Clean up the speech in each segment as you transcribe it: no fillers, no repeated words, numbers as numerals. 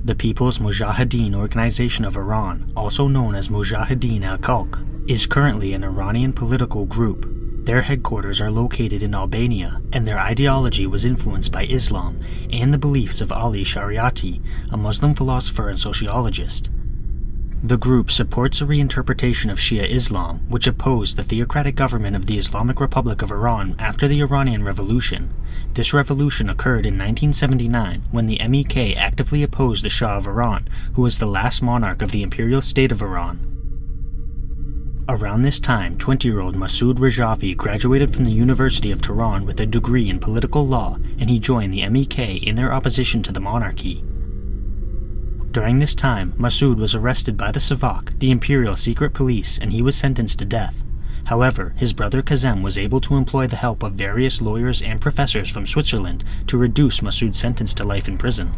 The People's Mujahideen Organization of Iran, also known as Mujahideen al-Khalq, is currently an Iranian political group. Their headquarters are located in Albania, and their ideology was influenced by Islam and the beliefs of Ali Shariati, a Muslim philosopher and sociologist. The group supports a reinterpretation of Shia Islam, which opposed the theocratic government of the Islamic Republic of Iran after the Iranian Revolution. This revolution occurred in 1979 when the MEK actively opposed the Shah of Iran, who was the last monarch of the imperial state of Iran. Around this time, 20-year-old Massoud Rajavi graduated from the University of Tehran with a degree in political law, and he joined the MEK in their opposition to the monarchy. During this time, Massoud was arrested by the Savak, the imperial secret police, and he was sentenced to death. However, his brother Kazem was able to employ the help of various lawyers and professors from Switzerland to reduce Massoud's sentence to life in prison.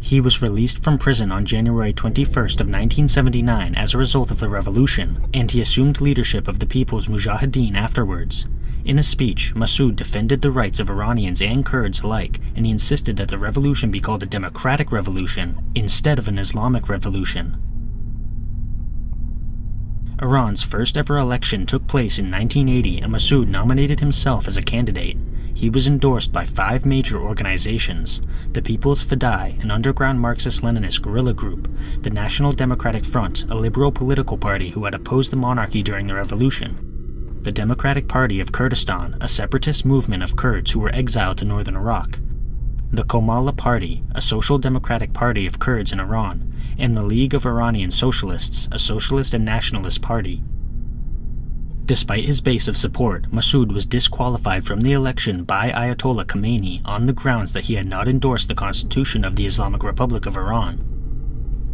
He was released from prison on January 21st of 1979 as a result of the revolution, and he assumed leadership of the People's Mujahideen afterwards. In a speech, Massoud defended the rights of Iranians and Kurds alike, and he insisted that the revolution be called a democratic revolution instead of an Islamic revolution. Iran's first ever election took place in 1980, and Massoud nominated himself as a candidate. He was endorsed by 5 major organizations: the People's Fidai, an underground Marxist-Leninist guerrilla group; the National Democratic Front, a liberal political party who had opposed the monarchy during the revolution; the Democratic Party of Kurdistan, a separatist movement of Kurds who were exiled to northern Iraq; the Komala Party, a social democratic party of Kurds in Iran; and the League of Iranian Socialists, a socialist and nationalist party. Despite his base of support, Massoud was disqualified from the election by Ayatollah Khomeini on the grounds that he had not endorsed the Constitution of the Islamic Republic of Iran.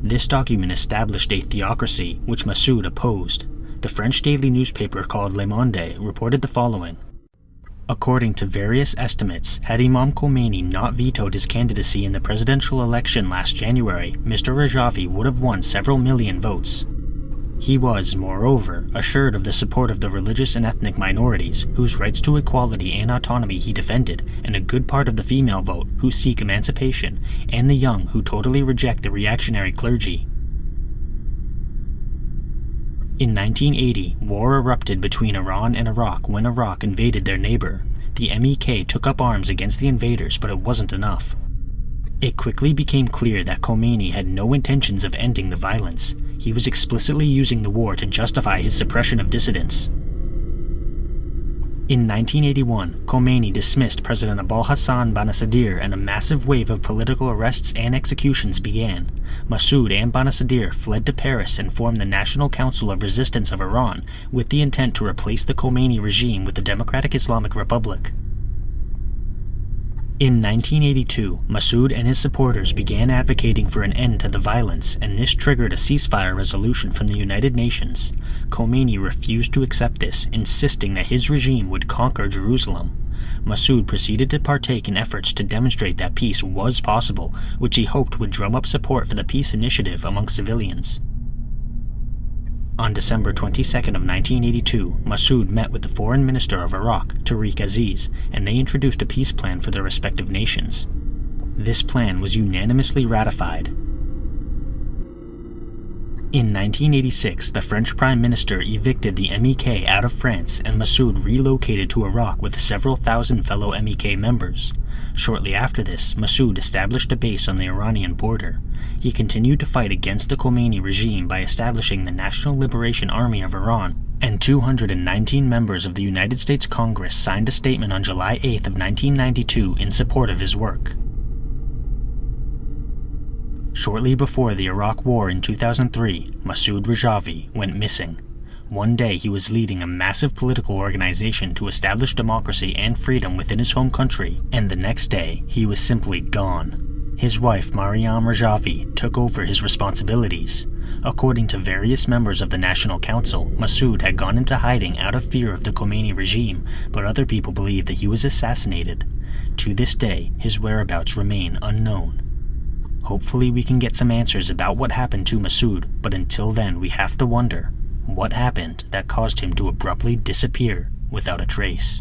This document established a theocracy, which Massoud opposed. The French daily newspaper called Le Monde reported the following. According to various estimates, had Imam Khomeini not vetoed his candidacy in the presidential election last January, Mr. Rajavi would have won several million votes. He was, moreover, assured of the support of the religious and ethnic minorities, whose rights to equality and autonomy he defended, and a good part of the female vote, who seek emancipation, and the young, who totally reject the reactionary clergy. In 1980, war erupted between Iran and Iraq when Iraq invaded their neighbor. The MEK took up arms against the invaders, but it wasn't enough. It quickly became clear that Khomeini had no intentions of ending the violence. He was explicitly using the war to justify his suppression of dissidents. In 1981, Khomeini dismissed President Abul Hassan Banasadr, and a massive wave of political arrests and executions began. Massoud and Banasadr fled to Paris and formed the National Council of Resistance of Iran, with the intent to replace the Khomeini regime with the Democratic Islamic Republic. In 1982, Massoud and his supporters began advocating for an end to the violence, and this triggered a ceasefire resolution from the United Nations. Khomeini refused to accept this, insisting that his regime would conquer Jerusalem. Massoud proceeded to partake in efforts to demonstrate that peace was possible, which he hoped would drum up support for the peace initiative among civilians. On December 22nd of 1982, Massoud met with the Foreign Minister of Iraq, Tariq Aziz, and they introduced a peace plan for their respective nations. This plan was unanimously ratified. In 1986, the French Prime Minister evicted the MEK out of France, and Massoud relocated to Iraq with several thousand fellow MEK members. Shortly after this, Massoud established a base on the Iranian border. He continued to fight against the Khomeini regime by establishing the National Liberation Army of Iran, and 219 members of the United States Congress signed a statement on July 8th of 1992 in support of his work. Shortly before the Iraq War in 2003, Massoud Rajavi went missing. One day he was leading a massive political organization to establish democracy and freedom within his home country, and the next day he was simply gone. His wife Mariam Rajavi took over his responsibilities. According to various members of the National Council, Massoud had gone into hiding out of fear of the Khomeini regime, but other people believe that he was assassinated. To this day, his whereabouts remain unknown. Hopefully we can get some answers about what happened to Massoud, but until then we have to wonder, what happened that caused him to abruptly disappear without a trace?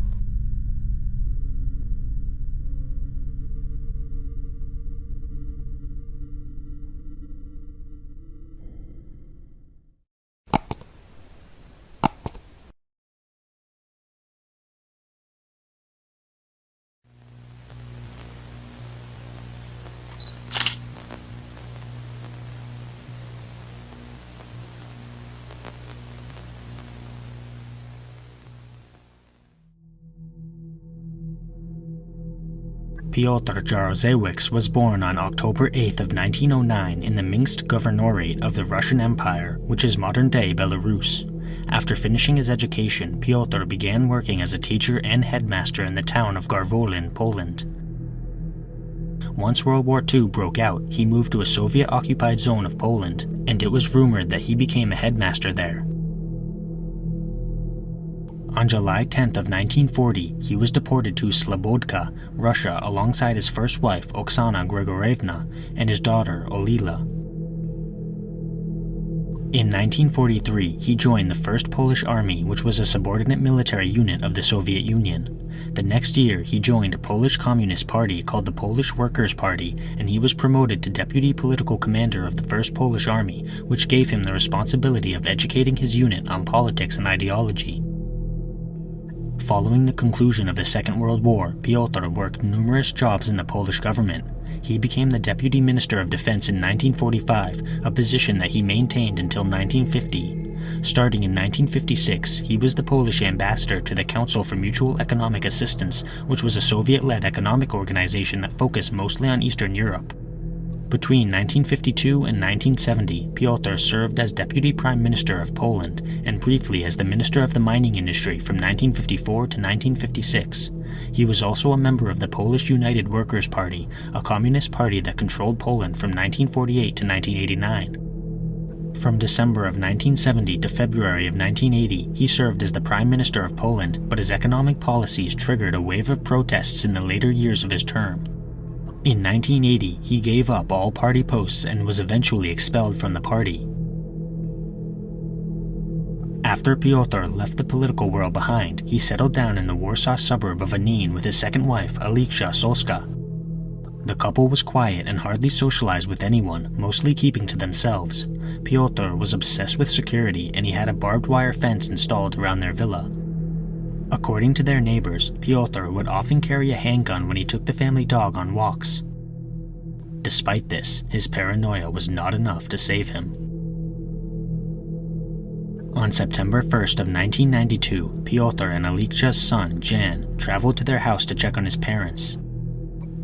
Piotr Jaroszewicz was born on October 8th of 1909 in the Minsk Governorate of the Russian Empire, which is modern-day Belarus. After finishing his education, Piotr began working as a teacher and headmaster in the town of Garwolin, Poland. Once World War II broke out, he moved to a Soviet-occupied zone of Poland, and it was rumored that he became a headmaster there. On July 10th of 1940, he was deported to Slobodka, Russia, alongside his first wife, Oksana Grigorievna, and his daughter, Olila. In 1943, he joined the 1st Polish Army, which was a subordinate military unit of the Soviet Union. The next year, he joined a Polish Communist Party called the Polish Workers' Party, and he was promoted to deputy political commander of the 1st Polish Army, which gave him the responsibility of educating his unit on politics and ideology. Following the conclusion of the Second World War, Piotr worked numerous jobs in the Polish government. He became the Deputy Minister of Defense in 1945, a position that he maintained until 1950. Starting in 1956, he was the Polish ambassador to the Council for Mutual Economic Assistance, which was a Soviet-led economic organization that focused mostly on Eastern Europe. Between 1952 and 1970, Piotr served as Deputy Prime Minister of Poland and briefly as the Minister of the Mining Industry from 1954 to 1956. He was also a member of the Polish United Workers' Party, a communist party that controlled Poland from 1948 to 1989. From December of 1970 to February of 1980, he served as the Prime Minister of Poland, but his economic policies triggered a wave of protests in the later years of his term. In 1980, he gave up all party posts and was eventually expelled from the party. After Piotr left the political world behind, he settled down in the Warsaw suburb of Anin with his second wife, Alicja. The couple was quiet and hardly socialized with anyone, mostly keeping to themselves. Piotr was obsessed with security, and he had a barbed wire fence installed around their villa. According to their neighbors, Piotr would often carry a handgun when he took the family dog on walks. Despite this, his paranoia was not enough to save him. On September 1st of 1992, Piotr and Alicja's son, Jan, traveled to their house to check on his parents.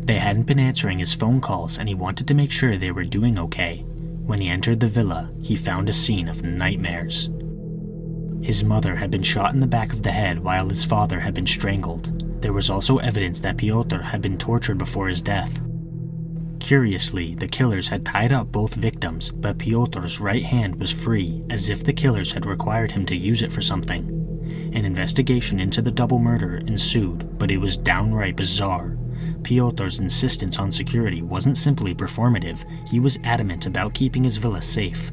They hadn't been answering his phone calls, and he wanted to make sure they were doing okay. When he entered the villa, he found a scene of nightmares. His mother had been shot in the back of the head while his father had been strangled. There was also evidence that Piotr had been tortured before his death. Curiously, the killers had tied up both victims, but Piotr's right hand was free, as if the killers had required him to use it for something. An investigation into the double murder ensued, but it was downright bizarre. Piotr's insistence on security wasn't simply performative, he was adamant about keeping his villa safe.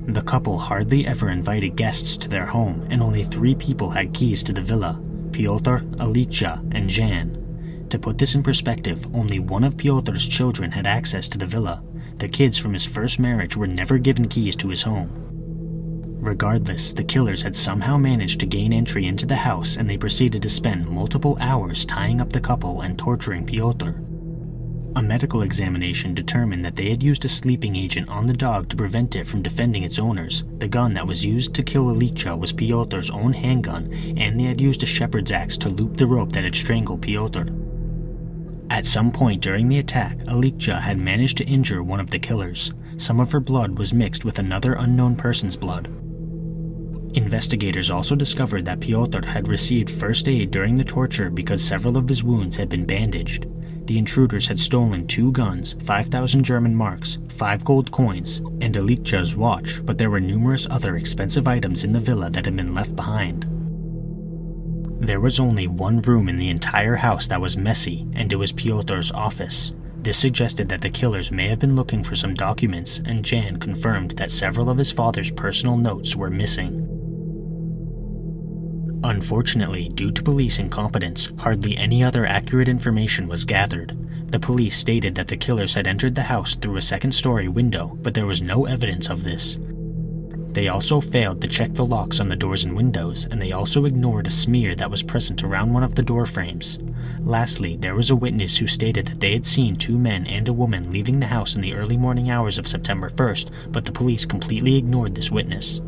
The couple hardly ever invited guests to their home, and only 3 people had keys to the villa: Piotr, Alicja, and Jan. To put this in perspective, only one of Piotr's children had access to the villa. The kids from his first marriage were never given keys to his home. Regardless, the killers had somehow managed to gain entry into the house, and they proceeded to spend multiple hours tying up the couple and torturing Piotr. A medical examination determined that they had used a sleeping agent on the dog to prevent it from defending its owners. The gun that was used to kill Alicja was Piotr's own handgun, and they had used a shepherd's axe to loop the rope that had strangled Piotr. At some point during the attack, Alicja had managed to injure one of the killers. Some of her blood was mixed with another unknown person's blood. Investigators also discovered that Piotr had received first aid during the torture because several of his wounds had been bandaged. The intruders had stolen 2 guns, 5,000 German marks, 5 gold coins, and Alicja's watch, but there were numerous other expensive items in the villa that had been left behind. There was only one room in the entire house that was messy, and it was Piotr's office. This suggested that the killers may have been looking for some documents, and Jan confirmed that several of his father's personal notes were missing. Unfortunately, due to police incompetence, hardly any other accurate information was gathered. The police stated that the killers had entered the house through a second-story window, but there was no evidence of this. They also failed to check the locks on the doors and windows, and they also ignored a smear that was present around one of the door frames. Lastly, there was a witness who stated that they had seen 2 men and a woman leaving the house in the early morning hours of September 1st, but the police completely ignored this witness.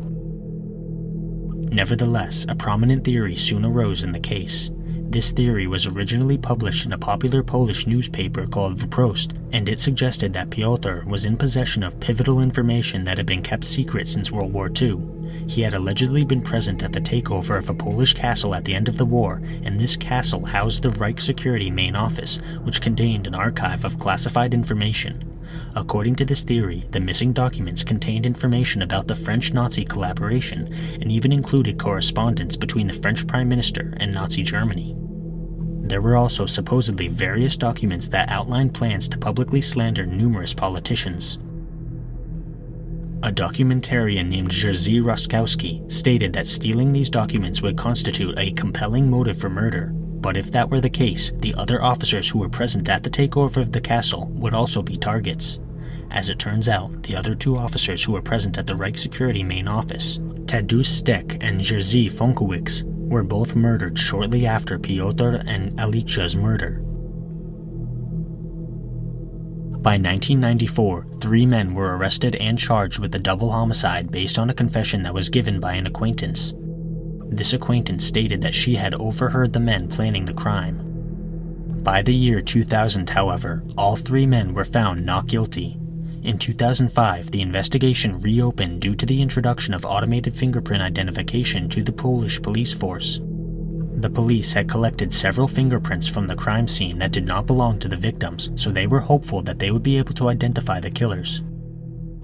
Nevertheless, a prominent theory soon arose in the case. This theory was originally published in a popular Polish newspaper called Wprost, and it suggested that Piotr was in possession of pivotal information that had been kept secret since World War II. He had allegedly been present at the takeover of a Polish castle at the end of the war, and this castle housed the Reich Security main office, which contained an archive of classified information. According to this theory, the missing documents contained information about the French-Nazi collaboration and even included correspondence between the French Prime Minister and Nazi Germany. There were also supposedly various documents that outlined plans to publicly slander numerous politicians. A documentarian named Jerzy Roszkowski stated that stealing these documents would constitute a compelling motive for murder, but if that were the case, the other officers who were present at the takeover of the castle would also be targets. As it turns out, the other two officers who were present at the Reich Security main office, Tadeusz Stek and Jerzy Fonkiewicz, were both murdered shortly after Piotr and Alicja's murder. By 1994, 3 men were arrested and charged with a double homicide based on a confession that was given by an acquaintance. This acquaintance stated that she had overheard the men planning the crime. By the year 2000, however, all 3 men were found not guilty. In 2005, the investigation reopened due to the introduction of automated fingerprint identification to the Polish police force. The police had collected several fingerprints from the crime scene that did not belong to the victims, so they were hopeful that they would be able to identify the killers.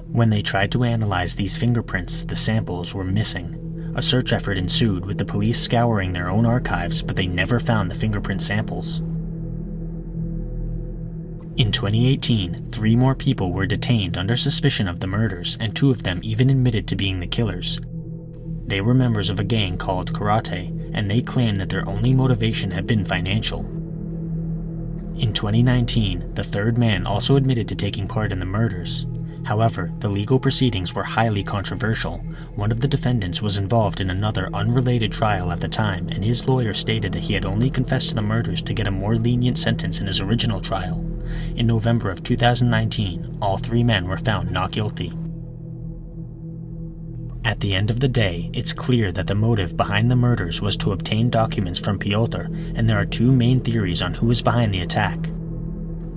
When they tried to analyze these fingerprints, the samples were missing. A search effort ensued, with the police scouring their own archives, but they never found the fingerprint samples. In 2018, 3 more people were detained under suspicion of the murders, and 2 of them even admitted to being the killers. They were members of a gang called Karate, and they claimed that their only motivation had been financial. In 2019, the 3rd man also admitted to taking part in the murders. However, the legal proceedings were highly controversial. One of the defendants was involved in another unrelated trial at the time, and his lawyer stated that he had only confessed to the murders to get a more lenient sentence in his original trial. In November of 2019, all 3 men were found not guilty. At the end of the day, it's clear that the motive behind the murders was to obtain documents from Piotr, and there are 2 main theories on who is behind the attack.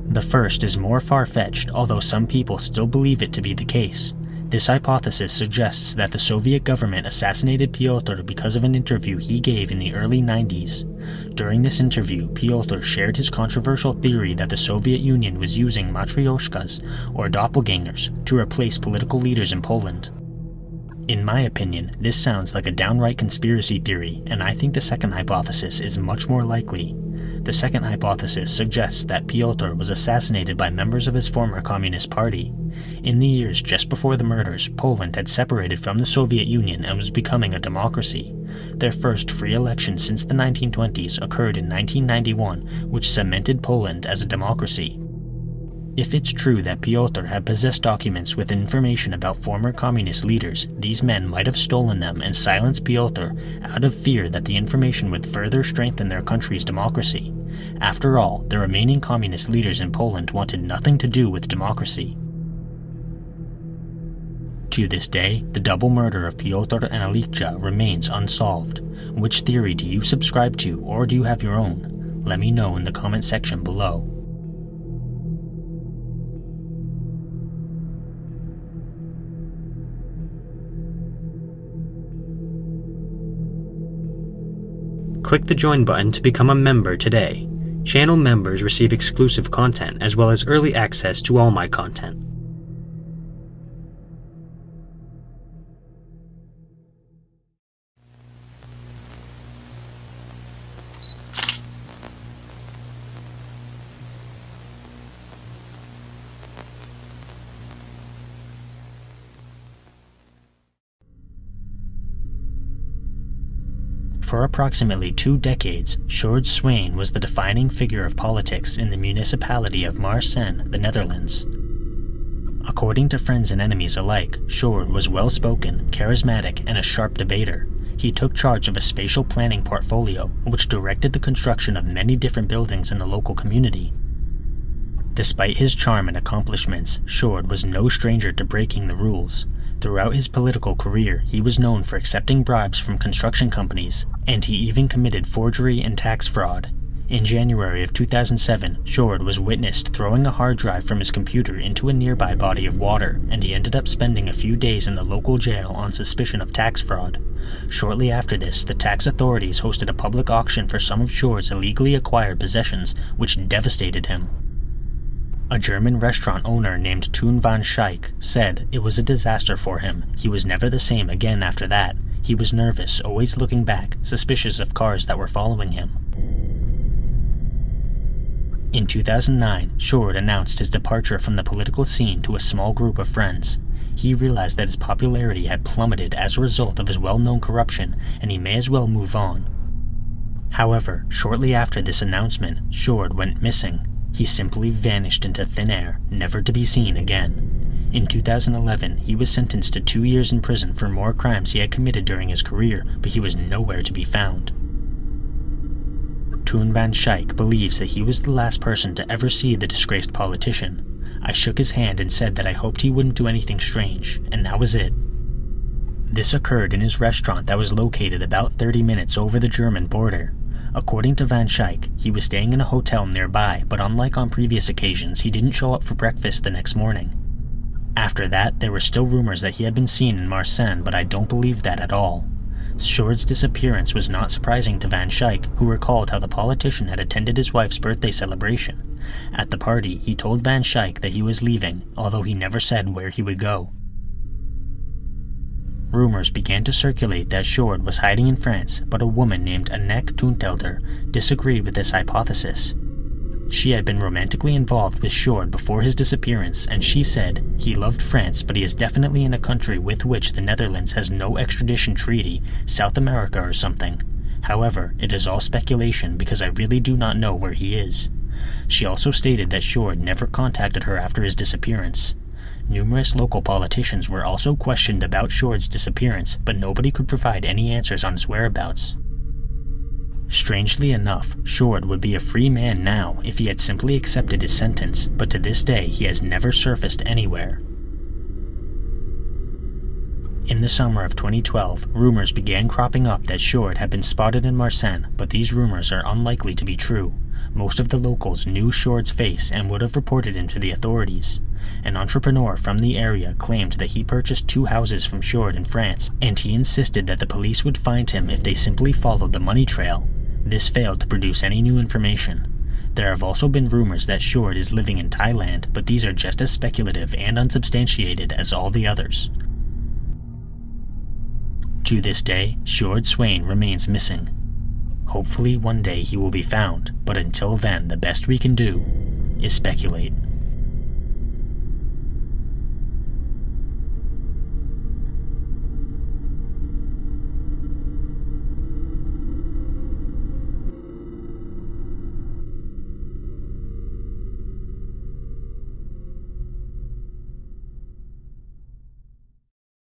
The first is more far-fetched, although some people still believe it to be the case. This hypothesis suggests that the Soviet government assassinated Piotr because of an interview he gave in the early 90s. During this interview, Piotr shared his controversial theory that the Soviet Union was using matryoshkas, or doppelgangers, to replace political leaders in Poland. In my opinion, this sounds like a downright conspiracy theory, and I think the second hypothesis is much more likely. The second hypothesis suggests that Piotr was assassinated by members of his former Communist Party. In the years just before the murders, Poland had separated from the Soviet Union and was becoming a democracy. Their first free election since the 1920s occurred in 1991, which cemented Poland as a democracy. If it's true that Piotr had possessed documents with information about former communist leaders, these men might have stolen them and silenced Piotr out of fear that the information would further strengthen their country's democracy. After all, the remaining communist leaders in Poland wanted nothing to do with democracy. To this day, the double murder of Piotr and Alicja remains unsolved. Which theory do you subscribe to, or do you have your own? Let me know in the comment section below. Click the join button to become a member today. Channel members receive exclusive content as well as early access to all my content. For approximately 2 decades, Sjoerd Swane was the defining figure of politics in the municipality of Maarsen, the Netherlands. According to friends and enemies alike, Sjoerd was well-spoken, charismatic, and a sharp debater. He took charge of a spatial planning portfolio, which directed the construction of many different buildings in the local community. Despite his charm and accomplishments, Sjoerd was no stranger to breaking the rules. Throughout his political career, he was known for accepting bribes from construction companies, and he even committed forgery and tax fraud. In January of 2007, Sjoerd was witnessed throwing a hard drive from his computer into a nearby body of water, and he ended up spending a few days in the local jail on suspicion of tax fraud. Shortly after this, the tax authorities hosted a public auction for some of Sjoerd's illegally acquired possessions, which devastated him. A German restaurant owner named Toon van Schaik said it was a disaster for him. He was never the same again after that. He was nervous, always looking back, suspicious of cars that were following him. In 2009, Sjoerd announced his departure from the political scene to a small group of friends. He realized that his popularity had plummeted as a result of his well-known corruption, and he may as well move on. However, shortly after this announcement, Sjoerd went missing. He simply vanished into thin air, never to be seen again. In 2011, he was sentenced to 2 years in prison for more crimes he had committed during his career, but he was nowhere to be found. Toon van Schaik believes that he was the last person to ever see the disgraced politician. I shook his hand and said that I hoped he wouldn't do anything strange, and that was it. This occurred in his restaurant that was located about 30 minutes over the German border. According to Van Schaik, he was staying in a hotel nearby, but unlike on previous occasions, he didn't show up for breakfast the next morning. After that, there were still rumors that he had been seen in Marseille, but I don't believe that at all. Sjoerd's disappearance was not surprising to Van Schaik, who recalled how the politician had attended his wife's birthday celebration. At the party, he told Van Schaik that he was leaving, although he never said where he would go. Rumors began to circulate that Sjoerd was hiding in France, but a woman named Anneke Toentelder disagreed with this hypothesis. She had been romantically involved with Sjoerd before his disappearance, and she said, "He loved France, but he is definitely in a country with which the Netherlands has no extradition treaty, South America or something. However, it is all speculation because I really do not know where he is." She also stated that Sjoerd never contacted her after his disappearance. Numerous local politicians were also questioned about Sjoerd's disappearance, but nobody could provide any answers on his whereabouts. Strangely enough, Sjoerd would be a free man now if he had simply accepted his sentence, but to this day he has never surfaced anywhere. In the summer of 2012, rumors began cropping up that Sjoerd had been spotted in Marseille, but these rumors are unlikely to be true. Most of the locals knew Sjoerd's face and would have reported him to the authorities. An entrepreneur from the area claimed that he purchased 2 houses from Sjoerd in France, and he insisted that the police would find him if they simply followed the money trail. This failed to produce any new information. There have also been rumors that Sjoerd is living in Thailand, but these are just as speculative and unsubstantiated as all the others. To this day, Sjoerd Swane remains missing. Hopefully one day he will be found, but until then the best we can do is speculate.